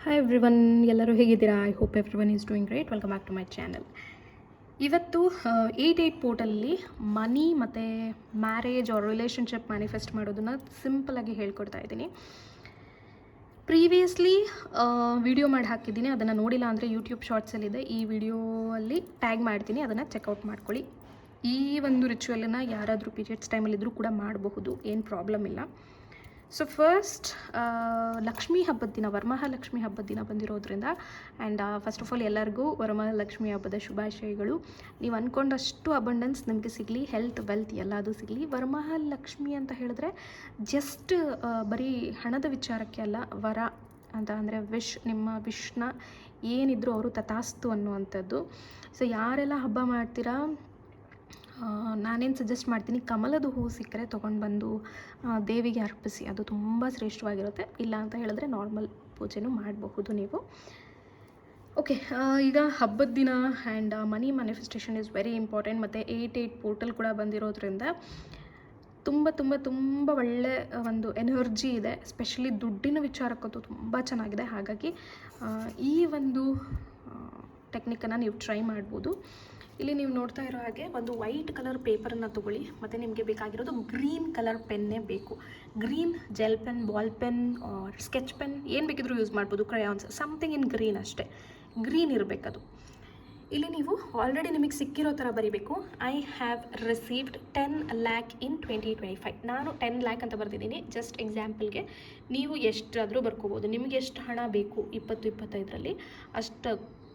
Hi everyone, ಎಲ್ಲರೂ ಹೇಗಿದ್ದೀರಾ? I hope everyone is doing great. Welcome back to my channel. ಇವತ್ತು 88 ಪೋರ್ಟಲ್ಲಿ ಮನಿ ಮತ್ತು marriage R relationship manifest ಮಾಡೋದನ್ನು ಸಿಂಪಲಾಗಿ ಹೇಳ್ಕೊಡ್ತಾ ಇದ್ದೀನಿ. ಪ್ರೀವಿಯಸ್ಲಿ ವಿಡಿಯೋ ಮಾಡಿ ಹಾಕಿದ್ದೀನಿ, ಅದನ್ನು ನೋಡಿಲ್ಲ ಅಂದರೆ ಯೂಟ್ಯೂಬ್ ಶಾರ್ಟ್ಸಲ್ಲಿದೆ. ಈ ವಿಡಿಯೋಲ್ಲಿ ಟ್ಯಾಗ್ ಮಾಡ್ತೀನಿ, ಅದನ್ನು ಚೆಕ್ಔಟ್ ಮಾಡ್ಕೊಳ್ಳಿ. ಈ ಒಂದು ರಿಚುವಲನ್ನು ಯಾರಾದರೂ ಪೀರಿಯಡ್ಸ್ ಟೈಮಲ್ಲಿದ್ದರೂ ಕೂಡ ಮಾಡಬಹುದು, ಏನು ಪ್ರಾಬ್ಲಮ್ ಇಲ್ಲ. ಸೊ ಫಸ್ಟ್, ಲಕ್ಷ್ಮೀ ಹಬ್ಬದ ದಿನ, ವರಮಹಾಲಕ್ಷ್ಮಿ ಹಬ್ಬದ ದಿನ ಬಂದಿರೋದ್ರಿಂದ ಆ್ಯಂಡ್ ಫಸ್ಟ್ ಆಫ್ ಆಲ್ ಎಲ್ಲರಿಗೂ ವರಮಹಾಲಕ್ಷ್ಮಿ ಹಬ್ಬದ ಶುಭಾಶಯಗಳು. ನೀವು ಅಂದ್ಕೊಂಡಷ್ಟು ಅಬಂಡೆನ್ಸ್ ನಿಮಗೆ ಸಿಗಲಿ, ಹೆಲ್ತ್ ವೆಲ್ತ್ ಎಲ್ಲದೂ ಸಿಗಲಿ. ವರಮಹಾಲಕ್ಷ್ಮಿ ಅಂತ ಹೇಳಿದ್ರೆ ಜಸ್ಟ್ ಬರೀ ಹಣದ ವಿಚಾರಕ್ಕೆ ಅಲ್ಲ, ವರ ಅಂತ ಅಂದರೆ ನಿಮ್ಮ ವಿಶ್ನ ಏನಿದ್ರು ಅವರು ತಥಾಸ್ತು ಅನ್ನುವಂಥದ್ದು. ಸೊ ಯಾರೆಲ್ಲ ಹಬ್ಬ ಮಾಡ್ತೀರಾ, ನಾನೇನು ಸಜೆಸ್ಟ್ ಮಾಡ್ತೀನಿ, ಕಮಲದ ಹೂವು ಸಿಕ್ಕರೆ ತೊಗೊಂಡು ಬಂದು ದೇವಿಗೆ ಅರ್ಪಿಸಿ, ಅದು ತುಂಬ ಶ್ರೇಷ್ಠವಾಗಿರುತ್ತೆ. ಇಲ್ಲ ಅಂತ ಹೇಳಿದ್ರೆ ನಾರ್ಮಲ್ ಪೂಜೆನೂ ಮಾಡಬಹುದು ನೀವು. ಓಕೆ, ಈಗ ಹಬ್ಬದ ದಿನ and money manifestation is very important. ಮತ್ತು 88 ಪೋರ್ಟಲ್ ಕೂಡ ಬಂದಿರೋದ್ರಿಂದ ತುಂಬ ತುಂಬ ತುಂಬ ಒಳ್ಳೆ ಒಂದು ಎನರ್ಜಿ ಇದೆ. ಎಸ್ಪೆಷಲಿ ದುಡ್ಡಿನ ವಿಚಾರಕ್ಕಂತೂ ತುಂಬ ಚೆನ್ನಾಗಿದೆ. ಹಾಗಾಗಿ ಈ ಒಂದು ಟೆಕ್ನಿಕನ್ನು ನೀವು ಟ್ರೈ ಮಾಡ್ಬೋದು. ಇಲ್ಲಿ ನೀವು ನೋಡ್ತಾ ಇರೋ ಹಾಗೆ ಒಂದು ವೈಟ್ ಕಲರ್ ಪೇಪರನ್ನು ತೊಗೊಳ್ಳಿ, ಮತ್ತು ನಿಮಗೆ ಬೇಕಾಗಿರೋದು ಗ್ರೀನ್ ಕಲರ್ ಪೆನ್ನೇ ಬೇಕು. Green gel pen, ball pen or sketch pen ಏನು ಬೇಕಿದ್ರೂ ಯೂಸ್ ಮಾಡ್ಬೋದು. ಕ್ರಯಾನ್ಸ್, ಸಮಥಿಂಗ್ ಇನ್ ಗ್ರೀನ್, ಅಷ್ಟೇ ಗ್ರೀನ್ ಇರಬೇಕದು. ಇಲ್ಲಿ ನೀವು ಆಲ್ರೆಡಿ ನಿಮಗೆ ಸಿಕ್ಕಿರೋ ಥರ ಬರೀಬೇಕು. I have received 10 lakh in 2025. ನಾನು 10 lakh ಅಂತ ಬರ್ತಿದ್ದೀನಿ. ಜಸ್ಟ್ ಎಕ್ಸಾಂಪಲ್ಗೆ ನೀವು ಎಷ್ಟಾದರೂ ಬರ್ಕೋಬೋದು. ನಿಮಗೆ ಎಷ್ಟು ಹಣ ಬೇಕು 2025ರಲ್ಲಿ ಅಷ್ಟು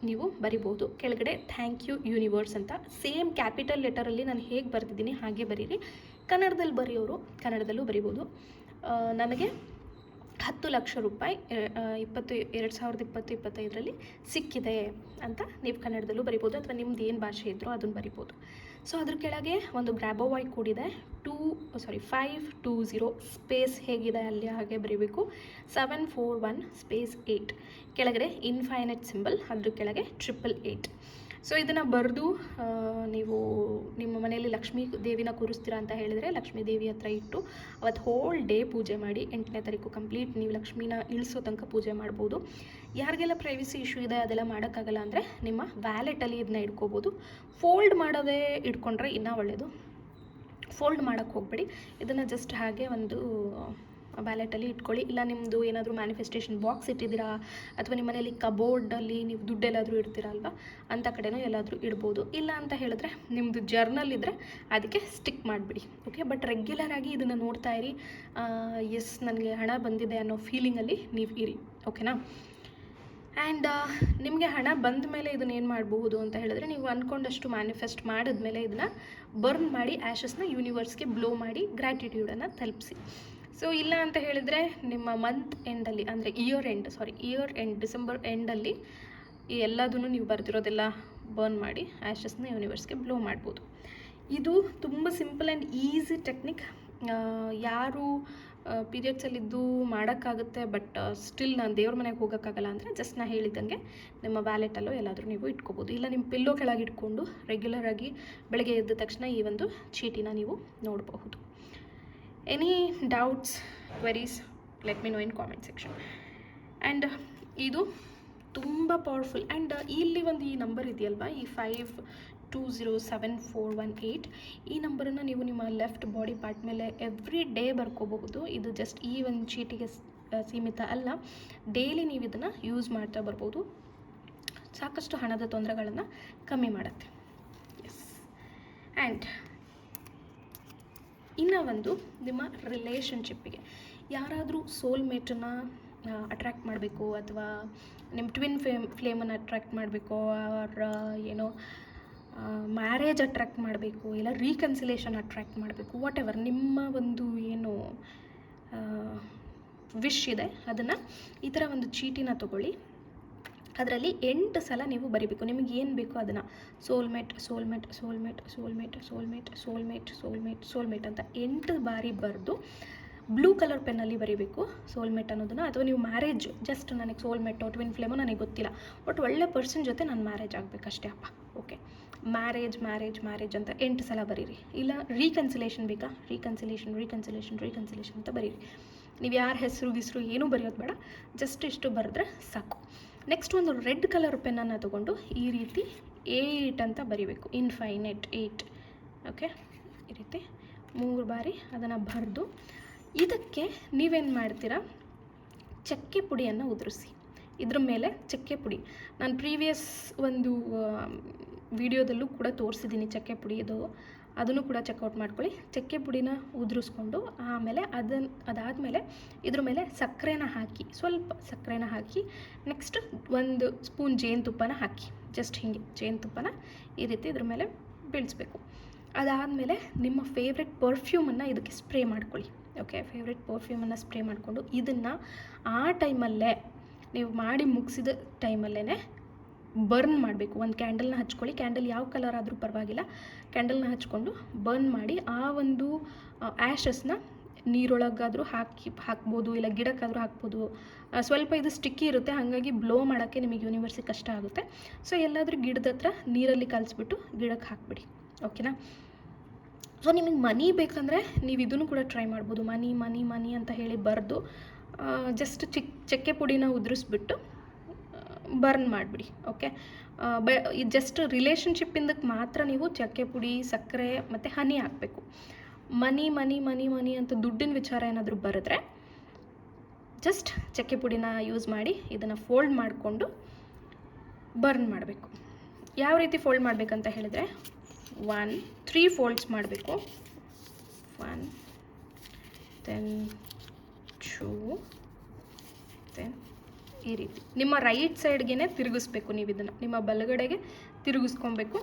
ನೀವು ಬರಿಬೋದು. ಕೆಳಗಡೆ ಥ್ಯಾಂಕ್ ಯು ಯೂನಿವರ್ಸ್ ಅಂತ ಸೇಮ್ ಕ್ಯಾಪಿಟಲ್ ಲೆಟರಲ್ಲಿ ನಾನು ಹೇಗೆ ಬರ್ತಿದ್ದೀನಿ ಹಾಗೆ ಬರೀರಿ. ಕನ್ನಡದಲ್ಲಿ ಬರೆಯೋರು ಕನ್ನಡದಲ್ಲೂ ಬರಿಬೋದು. ನನಗೆ 10 ಲಕ್ಷ ರೂಪಾಯಿ 2020-25ರಲ್ಲಿ ಸಿಕ್ಕಿದೆ ಅಂತ ನೀವು ಕನ್ನಡದಲ್ಲೂ ಬರಿಬೋದು, ಅಥವಾ ನಿಮ್ದು ಏನು ಭಾಷೆ ಇದ್ದರೂ ಅದನ್ನು ಬರಿಬೋದು. ಸೊ ಅದ್ರ ಕೆಳಗೆ ಒಂದು ಗ್ರ್ಯಾಬೋವಾಯ್ ಕೂಡಿದೆ, 520 ಸ್ಪೇಸ್ ಹೇಗಿದೆ ಅಲ್ಲಿ ಹಾಗೆ ಬರೀಬೇಕು. 741 ಸ್ಪೇಸ್ 8 ಕೆಳಗಡೆ ಇನ್ಫೈನೈಟ್ ಸಿಂಬಲ್, ಅದ್ರ ಕೆಳಗೆ 888. ಸೊ ಇದನ್ನು ಬರೆದು ನೀವು ನಿಮ್ಮ ಮನೆಯಲ್ಲಿ ಲಕ್ಷ್ಮೀ ದೇವಿನ ಕೂರಿಸ್ತೀರಾ ಅಂತ ಹೇಳಿದರೆ ಲಕ್ಷ್ಮೀ ದೇವಿ ಹತ್ರ ಇಟ್ಟು ಅವತ್ತು ಹೋಲ್ ಡೇ ಪೂಜೆ ಮಾಡಿ. 8ನೇ ತಾರೀಕು ಕಂಪ್ಲೀಟ್ ನೀವು ಲಕ್ಷ್ಮೀನ ಇಳಿಸೋ ತನಕ ಪೂಜೆ ಮಾಡ್ಬೋದು. ಯಾರಿಗೆಲ್ಲ ಪ್ರೈವಸಿ ಇಶ್ಯೂ ಇದೆ ಅದೆಲ್ಲ ಮಾಡೋಕ್ಕಾಗಲ್ಲ ಅಂದರೆ ನಿಮ್ಮ ವ್ಯಾಲೆಟಲ್ಲಿ ಇದನ್ನ ಇಟ್ಕೋಬೋದು. ಫೋಲ್ಡ್ ಮಾಡೋದೇ ಇಟ್ಕೊಂಡ್ರೆ ಇನ್ನೂ ಒಳ್ಳೆಯದು. ಫೋಲ್ಡ್ ಮಾಡೋಕ್ಕೆ ಹೋಗಬೇಡಿ, ಇದನ್ನು ಜಸ್ಟ್ ಹಾಗೆ ಒಂದು ವ್ಯಾಲೆಟಲ್ಲಿ ಇಟ್ಕೊಳ್ಳಿ. ಇಲ್ಲ ನಿಮ್ಮದು ಏನಾದರೂ ಮ್ಯಾನಿಫೆಸ್ಟೇಷನ್ ಬಾಕ್ಸ್ ಇಟ್ಟಿದ್ದೀರಾ, ಅಥವಾ ನಿಮ್ಮ ಮನೆಯಲ್ಲಿ ಕಬೋರ್ಡಲ್ಲಿ ನೀವು ದುಡ್ಡೆಲ್ಲಾದರೂ ಇಡ್ತೀರಲ್ವ, ಅಂಥ ಕಡೆನೂ ಎಲ್ಲಾದರೂ ಇಡ್ಬೋದು. ಇಲ್ಲ ಅಂತ ಹೇಳಿದ್ರೆ ನಿಮ್ಮದು ಜರ್ನಲ್ ಇದ್ದರೆ ಅದಕ್ಕೆ ಸ್ಟಿಕ್ ಮಾಡಿಬಿಡಿ. ಓಕೆ, ಬಟ್ ರೆಗ್ಯುಲರಾಗಿ ಇದನ್ನು ನೋಡ್ತಾ ಇರಿ. ಎಸ್, ನನಗೆ ಹಣ ಬಂದಿದೆ ಅನ್ನೋ ಫೀಲಿಂಗಲ್ಲಿ ನೀವು ಇರಿ. ಓಕೆನಾ? ಆ್ಯಂಡ್ ನಿಮಗೆ ಹಣ ಬಂದ ಮೇಲೆ ಇದನ್ನು ಏನು ಮಾಡಬಹುದು ಅಂತ ಹೇಳಿದ್ರೆ, ನೀವು ಅಂದ್ಕೊಂಡಷ್ಟು ಮ್ಯಾನಿಫೆಸ್ಟ್ ಮಾಡಿದ್ಮೇಲೆ ಇದನ್ನು ಬರ್ನ್ ಮಾಡಿ ಆ್ಯಶಸ್ನ ಯೂನಿವರ್ಸ್ಗೆ ಬ್ಲೋ ಮಾಡಿ ಗ್ರ್ಯಾಟಿಟ್ಯೂಡನ್ನು ತಲುಪಿಸಿ. ಸೊ ಇಲ್ಲ ಅಂತ ಹೇಳಿದರೆ ನಿಮ್ಮ ಮಂತ್ ಎಂಡಲ್ಲಿ, ಅಂದರೆ ಇಯರ್ ಎಂಡ್ ಡಿಸೆಂಬರ್ ಎಂಡಲ್ಲಿ ಈ ಎಲ್ಲದನ್ನು ನೀವು ಬರೆದಿರೋದೆಲ್ಲ ಬರ್ನ್ ಮಾಡಿ ಆ್ಯಶಸ್ನ ಯೂನಿವರ್ಸ್ಗೆ ಬ್ಲೋ ಮಾಡ್ಬೋದು. ಇದು ತುಂಬ ಸಿಂಪಲ್ ಆ್ಯಂಡ್ ಈಸಿ ಟೆಕ್ನಿಕ್. ಯಾರು ಪೀರಿಯಡ್ಸಲ್ಲಿದ್ದು ಮಾಡೋಕ್ಕಾಗುತ್ತೆ, ಬಟ್ ಸ್ಟಿಲ್ ನಾನು ದೇವ್ರ ಮನೆಗೆ ಹೋಗೋಕ್ಕಾಗಲ್ಲ ಅಂದರೆ ಜಸ್ಟ್ ನಾನು ಹೇಳಿದಂಗೆ ನಿಮ್ಮ ವ್ಯಾಲೆಟಲ್ಲೋ ಎಲ್ಲಾದರೂ ನೀವು ಇಟ್ಕೋಬೋದು. ಇಲ್ಲ ನಿಮ್ಮ ಪಿಲ್ಲೋ ಕೆಳಗೆ ಇಟ್ಕೊಂಡು ರೆಗ್ಯುಲರಾಗಿ ಬೆಳಗ್ಗೆ ಎದ್ದ ತಕ್ಷಣ ಈ ಒಂದು ಚೀಟಿನ ನೀವು ನೋಡಬಹುದು. Any doubts, queries, let me know in comment section. And ಇದು ತುಂಬ ಪವರ್ಫುಲ್. ಆ್ಯಂಡ್ ಇಲ್ಲಿ ಒಂದು ಈ ನಂಬರ್ ಇದೆಯಲ್ವಾ, ಈ 52074118, ಈ ನಂಬರನ್ನು ನೀವು ನಿಮ್ಮ ಲೆಫ್ಟ್ ಬಾಡಿ ಪಾರ್ಟ್ ಮೇಲೆ ಎವ್ರಿ ಡೇ ಬರ್ಕೋಬಹುದು. ಇದು ಜಸ್ಟ್ ಈ ಒಂದು ಚೀಟಿಗೆ ಸೀಮಿತ ಅಲ್ಲ, ಡೈಲಿ ನೀವು ಇದನ್ನು ಯೂಸ್ ಮಾಡ್ತಾ ಬರ್ಬೋದು. ಸಾಕಷ್ಟು ಹಣದ ತೊಂದರೆಗಳನ್ನು ಕಮ್ಮಿ ಮಾಡುತ್ತೆ. ಎಸ್. ಆ್ಯಂಡ್ ಇನ್ನು ಒಂದು ನಿಮ್ಮ ರಿಲೇಷನ್ಶಿಪ್ಪಿಗೆ ಯಾರಾದರೂ ಸೋಲ್ಮೇಟನ್ನು ಅಟ್ರ್ಯಾಕ್ಟ್ ಮಾಡಬೇಕು, ಅಥವಾ ನಿಮ್ಮ ಟ್ವಿನ್ ಫ್ಲೇಮನ್ನು ಅಟ್ರ್ಯಾಕ್ಟ್ ಮಾಡಬೇಕು, ಆರ್ ಏನೋ ಮ್ಯಾರೇಜ್ ಅಟ್ರ್ಯಾಕ್ಟ್ ಮಾಡಬೇಕು, ಇಲ್ಲ ರೀಕನ್ಸಿಲೇಷನ್ ಅಟ್ರ್ಯಾಕ್ಟ್ ಮಾಡಬೇಕು, ವಾಟ್ ಎವರ್ ನಿಮ್ಮ ಒಂದು ಏನು ವಿಶ್ ಇದೆ ಅದನ್ನು ಈ ಥರ ಒಂದು ಚೀಟಿನ ತೊಗೊಳ್ಳಿ. ಅದರಲ್ಲಿ 8 ಸಲ ನೀವು ಬರಿಬೇಕು ನಿಮಗೆ ಏನು ಬೇಕೋ ಅದನ್ನು. Soulmate soulmate soulmate soulmate soulmate soulmate soulmate soulmate ಅಂತ 8 ಬಾರಿ ಬರೆದು ಬ್ಲೂ ಕಲರ್ ಪೆನ್ನಲ್ಲಿ ಬರೀಬೇಕು ಸೋಲ್ಮೇಟ್ ಅನ್ನೋದನ್ನು. ಅಥವಾ ನೀವು ಮ್ಯಾರೇಜ್, ಜಸ್ಟ್ ನನಗೆ ಸೋಲ್ಮೇಟೋ ಟ್ವಿನ್ ಫ್ಲೇಮೋ ನನಗೆ ಗೊತ್ತಿಲ್ಲ, ಬಟ್ ಒಳ್ಳೆ ಪರ್ಸನ್ ಜೊತೆ ನಾನು ಮ್ಯಾರೇಜ್ ಆಗಬೇಕಷ್ಟೇ ಅಪ್ಪ. ಓಕೆ, ಮ್ಯಾರೇಜ್ ಮ್ಯಾರೇಜ್ ಮ್ಯಾರೇಜ್ ಅಂತ 8 ಸಲ ಬರೀರಿ. ಇಲ್ಲ ರೀಕನ್ಸಿಲೇಷನ್ ಬೇಕಾ, ರೀಕನ್ಸಿಲೇಷನ್ ರೀಕನ್ಸಿಲೇಷನ್ ರೀಕನ್ಸಿಲೇಷನ್ ಅಂತ ಬರೀರಿ. ನೀವು ಯಾರ ಹೆಸರು ಏನೂ ಬರೆಯೋದು ಬೇಡ, ಜಸ್ಟ್ ಇಷ್ಟು ಬರೆದ್ರೆ ಸಾಕು. ನೆಕ್ಸ್ಟ್ ಒಂದು ರೆಡ್ ಕಲರ್ ಪೆನ್ನನ್ನು ತೊಗೊಂಡು ಈ ರೀತಿ 8 ಅಂತ ಬರೀಬೇಕು, ಇನ್ಫೈನೈಟ್ 8. ಓಕೆ, ಈ ರೀತಿ 3 ಬಾರಿ ಅದನ್ನು ಬರೆದು ಇದಕ್ಕೆ ನೀವೇನು ಮಾಡ್ತೀರಾ, ಚಕ್ಕೆ ಪುಡಿಯನ್ನು ಉದುರಿಸಿ. ಇದ್ರ ಮೇಲೆ ಚಕ್ಕೆ ಪುಡಿ ನಾನು ಪ್ರೀವಿಯಸ್ ಒಂದು ವಿಡಿಯೋದಲ್ಲೂ ಕೂಡ ತೋರಿಸಿದ್ದೀನಿ ಚಕ್ಕೆ ಪುಡಿ, ಅದನ್ನು ಕೂಡ ಚೆಕ್ಔಟ್ ಮಾಡ್ಕೊಳ್ಳಿ. ಚಕ್ಕೆ ಪುಡಿನ ಉದುರಿಸ್ಕೊಂಡು ಆಮೇಲೆ ಅದಾದಮೇಲೆ ಇದ್ರ ಮೇಲೆ ಸಕ್ಕರೆನ ಹಾಕಿ, ಸ್ವಲ್ಪ ಸಕ್ಕರೆನ ಹಾಕಿ, ನೆಕ್ಸ್ಟ್ 1 ಸ್ಪೂನ್ ಜೇನುತುಪ್ಪನ ಹಾಕಿ, ಜಸ್ಟ್ ಹೀಗೆ ಜೇನುತುಪ್ಪನ ಈ ರೀತಿ ಇದ್ರ ಮೇಲೆ ಬೀಳಿಸ್ಬೇಕು. ಅದಾದಮೇಲೆ ನಿಮ್ಮ ಫೇವ್ರೆಟ್ ಪರ್ಫ್ಯೂಮನ್ನು ಇದಕ್ಕೆ ಸ್ಪ್ರೇ ಮಾಡ್ಕೊಳ್ಳಿ. ಓಕೆ, ಫೇವ್ರೆಟ್ ಪರ್ಫ್ಯೂಮನ್ನು ಸ್ಪ್ರೇ ಮಾಡಿಕೊಂಡು ಇದನ್ನು ಆ ಟೈಮಲ್ಲೇ ನೀವು ಮಾಡಿ ಮುಗಿಸಿದ ಟೈಮಲ್ಲೇ ಬರ್ನ್ ಮಾಡಬೇಕು. ಒಂದು ಕ್ಯಾಂಡಲ್ನ ಹಚ್ಕೊಳ್ಳಿ, ಕ್ಯಾಂಡಲ್ ಯಾವ ಕಲರ್ ಆದರೂ ಪರವಾಗಿಲ್ಲ, ಕ್ಯಾಂಡಲ್ನ ಹಚ್ಕೊಂಡು ಬರ್ನ್ ಮಾಡಿ ಆ ಒಂದು ಆ್ಯಶಸ್ನ ನೀರೊಳಗಾದರೂ ಹಾಕ್ಬೋದು, ಇಲ್ಲ ಗಿಡಕ್ಕಾದರೂ ಹಾಕ್ಬೋದು. ಸ್ವಲ್ಪ ಇದು ಸ್ಟಿಕ್ಕಿ ಇರುತ್ತೆ, ಹಾಗಾಗಿ ಬ್ಲೋ ಮಾಡೋಕ್ಕೆ ನಿಮಗೆ ಯೂನಿವರ್ಸಿಗೆ ಕಷ್ಟ ಆಗುತ್ತೆ. ಸೊ ಎಲ್ಲಾದರೂ ಗಿಡದ ಹತ್ರ ನೀರಲ್ಲಿ ಕಲಿಸ್ಬಿಟ್ಟು ಗಿಡಕ್ಕೆ ಹಾಕ್ಬಿಡಿ. ಓಕೆನಾ? ಸೊ ನಿಮಗೆ ಮನಿ ಬೇಕಂದರೆ ನೀವು ಇದನ್ನು ಕೂಡ ಟ್ರೈ ಮಾಡ್ಬೋದು. ಮನಿ ಮನಿ ಮನಿ ಅಂತ ಹೇಳಿ ಬರೆದು ಜಸ್ಟ್ ಚಕ್ಕೆ ಪುಡಿನ ಉದುರಿಸ್ಬಿಟ್ಟು ಬರ್ನ್ ಮಾಡಿಬಿಡಿ. ಓಕೆ, ಇದು ಜಸ್ಟ್ ರಿಲೇಷನ್ಶಿಪ್ಪಿಂದಕ್ಕೆ ಮಾತ್ರ ನೀವು ಚಕ್ಕೆ ಪುಡಿ, ಸಕ್ಕರೆ ಮತ್ತು ಹನಿ ಹಾಕಬೇಕು. ಮನಿ ಮನಿ ಮನಿ ಮನಿ ಅಂತ ದುಡ್ಡಿನ ವಿಚಾರ ಏನಾದರೂ ಬರೆದ್ರೆ ಜಸ್ಟ್ ಚಕ್ಕೆ ಪುಡಿನ ಯೂಸ್ ಮಾಡಿ ಇದನ್ನು ಫೋಲ್ಡ್ ಮಾಡಿಕೊಂಡು ಬರ್ನ್ ಮಾಡಬೇಕು. ಯಾವ ರೀತಿ ಫೋಲ್ಡ್ ಮಾಡಬೇಕಂತ ಹೇಳಿದರೆ 3 ಫೋಲ್ಡ್ಸ್ ಮಾಡಬೇಕು. 1 then 2 then ಈ ರೀತಿ ನಿಮ್ಮ ರೈಟ್ ಸೈಡ್ಗೆ ತಿರುಗಿಸ್ಬೇಕು. ನೀವು ಇದನ್ನು ನಿಮ್ಮ ಬಲಗಡೆಗೆ ತಿರುಗಿಸ್ಕೊಬೇಕು.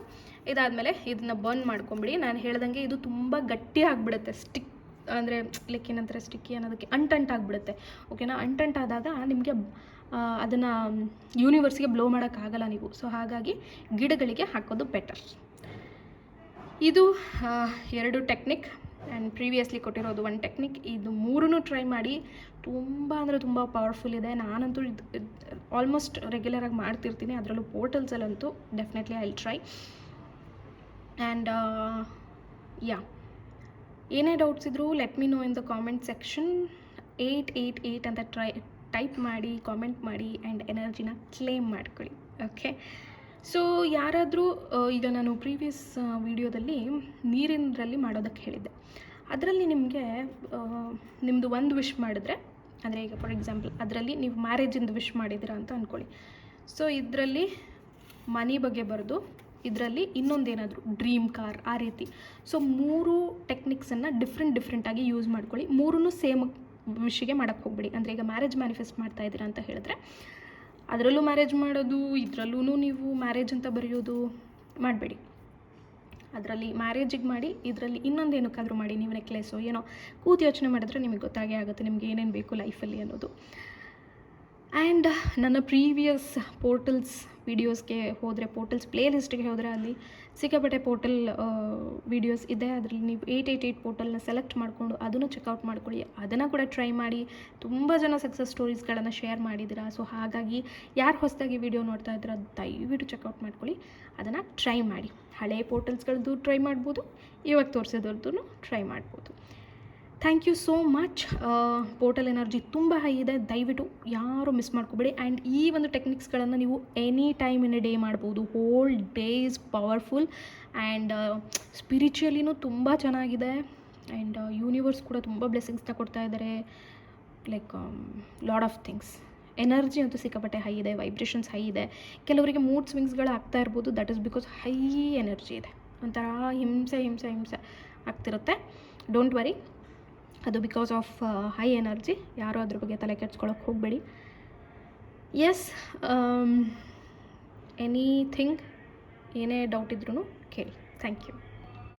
ಇದಾದಮೇಲೆ ಇದನ್ನು ಬರ್ನ್ ಮಾಡ್ಕೊಂಬಿಡಿ. ನಾನು ಹೇಳ್ದಂಗೆ ಇದು ತುಂಬ ಗಟ್ಟಿ ಆಗಿಬಿಡುತ್ತೆ, ಸ್ಟಿಕ್ ಅಂದರೆ ಲೈಕ್ ಏನಂತಾರೆ, ಸ್ಟಿಕ್ಕಿ ಅನ್ನೋದಕ್ಕೆ ಅಂಟಂಟಾಗಿಬಿಡುತ್ತೆ. ಓಕೆನಾ? ಅಂಟಂಟಾದಾಗ ನಿಮಗೆ ಅದನ್ನು ಯೂನಿವರ್ಸಿಗೆ ಬ್ಲೋ ಮಾಡೋಕ್ಕಾಗಲ್ಲ ನೀವು. ಸೊ ಹಾಗಾಗಿ ಗಿಡಗಳಿಗೆ ಹಾಕೋದು ಬೆಟರ್. ಇದು 2 ಟೆಕ್ನಿಕ್ ಆ್ಯಂಡ್ ಪ್ರೀವಿಯಸ್ಲಿ ಕೊಟ್ಟಿರೋದು 1 ಟೆಕ್ನಿಕ್. ಇದು 3 ಟ್ರೈ ಮಾಡಿ. ತುಂಬ ಅಂದರೆ ತುಂಬ ಪವರ್ಫುಲ್ ಇದೆ. ನಾನಂತೂ ಆಲ್ಮೋಸ್ಟ್ ರೆಗ್ಯುಲರಾಗಿ ಮಾಡ್ತಿರ್ತೀನಿ, ಅದರಲ್ಲೂ ಪೋರ್ಟಲ್ಸಲ್ಲಂತೂ definitely I will try. And ಏನೇ ಡೌಟ್ಸ್ ಇದ್ದರೂ let me know in the comment section. 888 ಅಂತ ಟೈಪ್ ಮಾಡಿ, ಕಾಮೆಂಟ್ ಮಾಡಿ ಆ್ಯಂಡ್ ಎನರ್ಜಿನ ಕ್ಲೇಮ್ ಮಾಡ್ಕೊಳ್ಳಿ. ಓಕೆ, ಸೊ ಯಾರಾದರೂ ಈಗ ನಾನು ಪ್ರೀವಿಯಸ್ ವಿಡಿಯೋದಲ್ಲಿ ನೀರಿನರಲ್ಲಿ ಮಾಡೋದಕ್ಕೆ ಹೇಳಿದ್ದೆ. ಅದರಲ್ಲಿ ನಿಮಗೆ ನಿಮ್ಮದು ಒಂದು ವಿಶ್ ಮಾಡಿದ್ರೆ, ಅಂದರೆ ಈಗ ಫಾರ್ ಎಕ್ಸಾಂಪಲ್ ಅದರಲ್ಲಿ ನೀವು ಮ್ಯಾರೇಜಿಂದು ವಿಶ್ ಮಾಡಿದ್ದೀರಾ ಅಂತ ಅಂದ್ಕೊಳ್ಳಿ. ಸೊ ಇದರಲ್ಲಿ ಮನಿ ಬಗ್ಗೆ ಬರೆದು ಇದರಲ್ಲಿ ಇನ್ನೊಂದೇನಾದರೂ ಡ್ರೀಮ್ ಕಾರ್ ಆ ರೀತಿ. ಸೊ 3 ಟೆಕ್ನಿಕ್ಸನ್ನು ಡಿಫ್ರೆಂಟಾಗಿ ಯೂಸ್ ಮಾಡ್ಕೊಳ್ಳಿ. 3 ಸೇಮ್ ವಿಷಿಗೆ ಮಾಡೋಕ್ಕೆ ಹೋಗ್ಬೇಡಿ. ಅಂದರೆ ಈಗ ಮ್ಯಾರೇಜ್ ಮ್ಯಾನಿಫೆಸ್ಟ್ ಮಾಡ್ತಾ ಇದ್ದೀರಾ ಅಂತ ಹೇಳಿದ್ರೆ ಅದರಲ್ಲೂ ಮ್ಯಾರೇಜ್ ಮಾಡೋದು, ಇದರಲ್ಲೂ ನೀವು ಮ್ಯಾರೇಜ್ ಅಂತ ಬರೆಯೋದು ಮಾಡಬೇಡಿ. ಅದರಲ್ಲಿ ಮ್ಯಾರೇಜಿಗೆ ಮಾಡಿ, ಇದರಲ್ಲಿ ಇನ್ನೊಂದೇನಕ್ಕಾದರೂ ಮಾಡಿ. ನೀವು ನೆಕ್ಲೆಸು ಏನೋ ಕೂತು ಯೋಚನೆ ಮಾಡಿದ್ರೆ ನಿಮಗೆ ಗೊತ್ತಾಗೇ ಆಗುತ್ತೆ ನಿಮಗೆ ಏನೇನು ಬೇಕು ಲೈಫಲ್ಲಿ ಅನ್ನೋದು. ಆ್ಯಂಡ್ ನನ್ನ ಪ್ರೀವಿಯಸ್ ಪೋರ್ಟಲ್ಸ್ ವೀಡಿಯೋಸ್ಗೆ ಹೋದರೆ, ಪೋರ್ಟಲ್ಸ್ ಪ್ಲೇಲಿಸ್ಟ್ಗೆ ಹೋದರೆ ಅಲ್ಲಿ ಸಿಕ್ಕಾಪಟ್ಟೆ ಪೋರ್ಟಲ್ ವೀಡಿಯೋಸ್ ಇದೆ. ಅದರಲ್ಲಿ ನೀವು 888 ಪೋರ್ಟಲ್ನ ಸೆಲೆಕ್ಟ್ ಮಾಡಿಕೊಂಡು ಅದನ್ನು ಚೆಕ್ಔಟ್ ಮಾಡ್ಕೊಳ್ಳಿ. ಅದನ್ನು ಕೂಡ ಟ್ರೈ ಮಾಡಿ. ತುಂಬ ಜನ ಸಕ್ಸಸ್ ಸ್ಟೋರೀಸ್ಗಳನ್ನು ಶೇರ್ ಮಾಡಿದ್ದೀರಾ. ಸೊ ಹಾಗಾಗಿ ಯಾರು ಹೊಸದಾಗಿ ವಿಡಿಯೋ ನೋಡ್ತಾ ಇದ್ದೀರಾ ದಯವಿಟ್ಟು ಚೆಕ್ಔಟ್ ಮಾಡ್ಕೊಳ್ಳಿ, ಅದನ್ನು ಟ್ರೈ ಮಾಡಿ. ಹಳೆ ಪೋರ್ಟಲ್ಸ್ಗಳದ್ದು ಟ್ರೈ ಮಾಡ್ಬೋದು, ಇವಾಗ ತೋರಿಸೋದ್ರದ್ದು ಟ್ರೈ ಮಾಡ್ಬೋದು. Thank you so much. Portal energy ತುಂಬ ಹೈ ಇದೆ, ದಯವಿಟ್ಟು ಯಾರು ಮಿಸ್ ಮಾಡ್ಕೋಬೇಡಿ. ಆ್ಯಂಡ್ ಈ ಒಂದು ಟೆಕ್ನಿಕ್ಸ್ಗಳನ್ನು ನೀವು any time in a day ಮಾಡ್ಬೋದು. Whole day is powerful and ಸ್ಪಿರಿಚುಯಲಿನೂ ತುಂಬ ಚೆನ್ನಾಗಿದೆ. ಆ್ಯಂಡ್ ಯೂನಿವರ್ಸ್ ಕೂಡ ತುಂಬ ಬ್ಲೆಸ್ಸಿಂಗ್ಸ್ನ ಕೊಡ್ತಾ ಇದ್ದಾರೆ. Like lot of things. Energy ಅಂತೂ ಸಿಕ್ಕಾಪಟ್ಟೆ ಹೈ ಇದೆ, ವೈಬ್ರೇಷನ್ಸ್ ಹೈ ಇದೆ. ಕೆಲವರಿಗೆ ಮೂಡ್ ಸ್ವಿಂಗ್ಸ್ಗಳು ಆಗ್ತಾ ಇರ್ಬೋದು, that is because high energy ಇದೆ. ಒಂಥರ ಹಿಂಸೆ ಆಗ್ತಿರುತ್ತೆ. ಡೋಂಟ್ ವರಿ, ಅದು ಬಿಕಾಸ್ ಆಫ್ ಹೈ ಎನರ್ಜಿ. ಯಾರೂ ಅದ್ರ ಬಗ್ಗೆ ತಲೆ ಕೆಡ್ಸ್ಕೊಳ್ಳೋಕೆ ಹೋಗಬೇಡಿ. ಎಸ್, ಎನಿಥಿಂಗ್ ಏನೇ ಡೌಟ್ ಇದ್ರೂ ಕೇಳಿ. Thank you.